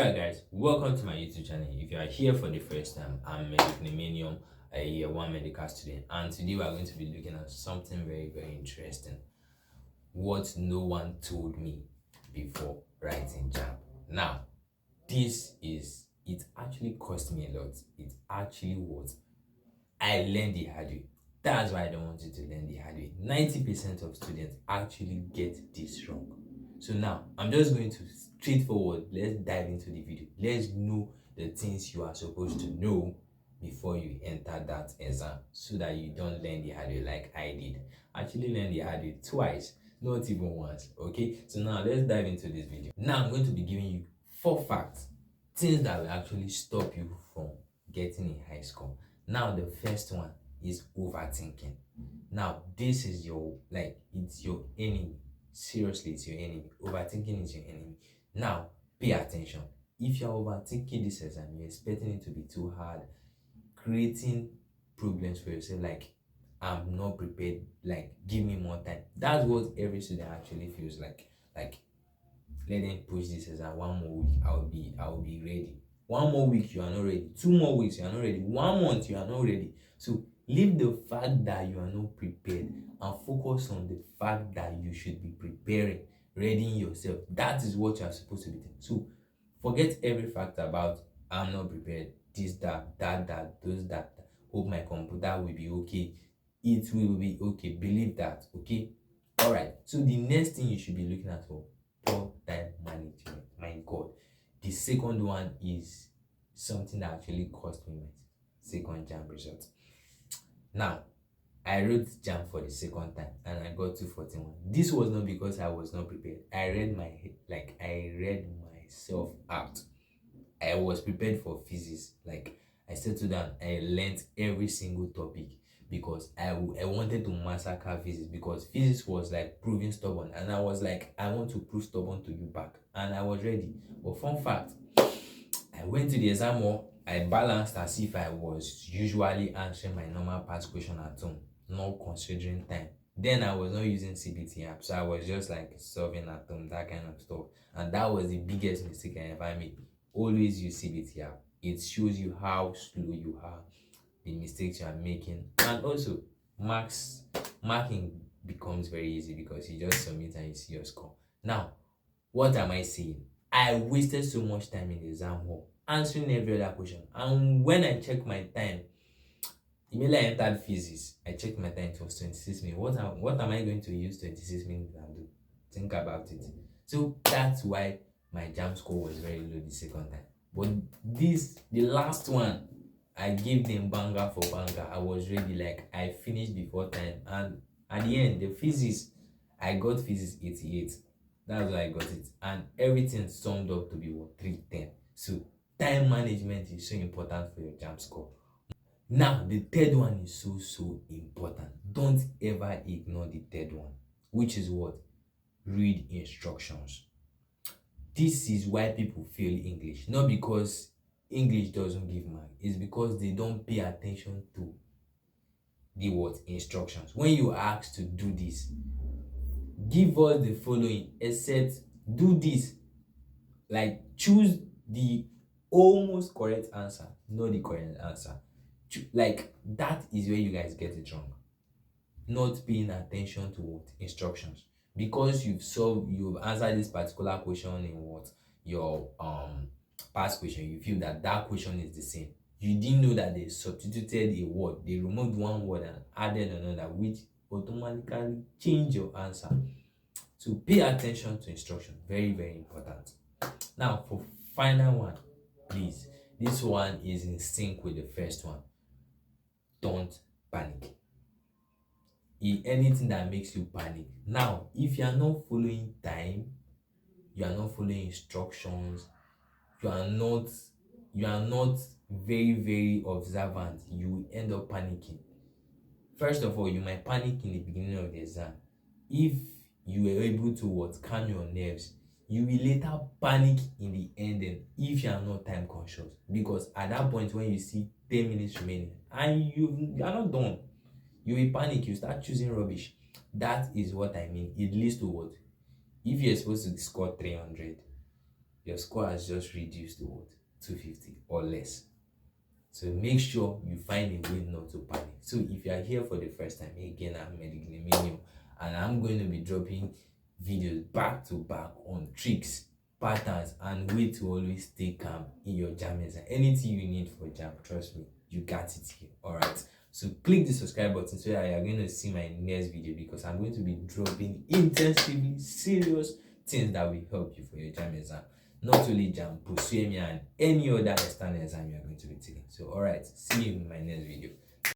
Alright guys, welcome to my YouTube channel. If you are here for the first time, I'm Medic a year 1 medical student, and today we are going to be looking at something very interesting. What no one told me before writing JAMB. Now, it actually cost me a lot. It actually was. I learned the hard way. That's why I don't want you to learn the hard way. 90% of students actually get this wrong. So now, I'm just going to straightforward, let's dive into the video. Let's know the things you are supposed to know before you enter that exam, so that you don't learn the hard way like I did. I actually learned the hard way twice, not even once. Okay, so now let's dive into this video. Now I'm going to be giving you 4 facts, things that will actually stop you from getting a high score. Now the first one is overthinking. Now this is it's your enemy. Seriously, it's your enemy. Overthinking is your enemy. Now pay attention. If you're overthinking this exam, you're expecting it to be too hard, creating problems for yourself, like I'm not prepared, like give me more time. That's what every student actually feels like let them push this exam 1 more week, I'll be ready. 1 more week, you are not ready. 2 more weeks, you are not ready. 1 month, you are not ready. So leave the fact that you are not prepared and focus on the fact that you should be preparing, readying yourself. That is what you are supposed to be doing. So forget every fact about I'm not prepared, this, that, those, that. Hope my computer will be okay. It will be okay. Believe that. Okay. All right. So the next thing you should be looking at for poor time management. My God. The second one is something that actually cost me my second JAMB result. Now, I wrote JAMB for the second time and I got 241. This was not because I was not prepared. I read myself out. I was prepared for physics. I settled down. I learned every single topic because I wanted to massacre physics, because physics was like proving stubborn, and I was like, I want to prove stubborn to you back, and I was ready. But fun fact, I went to the exam hall, I balanced as if I was usually answering my normal past question at home, not considering time. Then I was not using CBT app, so I was just like solving at home, that kind of stuff. And that was the biggest mistake I ever made. Always use CBT app. It shows you how slow you are, the mistakes you are making, and also marking becomes very easy because you just submit and you see your score. Now, what am I saying? I wasted so much time in the exam hall answering every other question, and when I checked my time, immediately I entered physics, I checked my time, it was 26 minutes. What am I going to use 26 minutes and do? Think about it. So that's why my JAMB score was very low the second time. But the last one, I gave them banger for banger. I was ready, like I finished before time, and at the end, the physics, I got physics 88. That's why I got it, and everything summed up to be 310. So time management is so important for your JAMB score. Now the third one is so important. Don't ever ignore the third one, which is what? Read instructions. This is why people fail English, not because English doesn't give mark. It's because they don't pay attention to the instructions. When you are asked to do this, give us the following, except do this. Like, choose the almost correct answer, not the correct answer. Like, that is where you guys get it wrong. Not paying attention to instructions. Because you've answered this particular question in your past question, you feel that question is the same. You didn't know that they substituted a word, they removed one word and added another, which automatically change your answer. So pay attention to instruction, very important. Now for final one, please, this one is in sync with the first one. Don't panic. Anything that makes you panic. Now, if you are not following time, you are not following instructions, you are not very observant, you will end up panicking. First of all, you might panic in the beginning of the exam. If you were able to calm your nerves, you will later panic in the ending if you are not time conscious, because at that point when you see 10 minutes remaining and you are not done, you will panic, you start choosing rubbish. That is what I mean. It leads to what? If you're supposed to score 300, your score has just reduced to what? 250 or less. So make sure you find a way not to panic. So if you are here for the first time, again, I'm Medigliminium, and I'm going to be dropping videos back to back on tricks, patterns, and way to always stay calm in your JAMB exam. Anything you need for JAMB, trust me, you got it here. Alright. So click the subscribe button so that you are going to see my next video, because I'm going to be dropping intensively serious things that will help you for your JAMB exam. Not only JAMB, POST UTME, and any other external exam you are going to be taking. So alright, see you in my next video.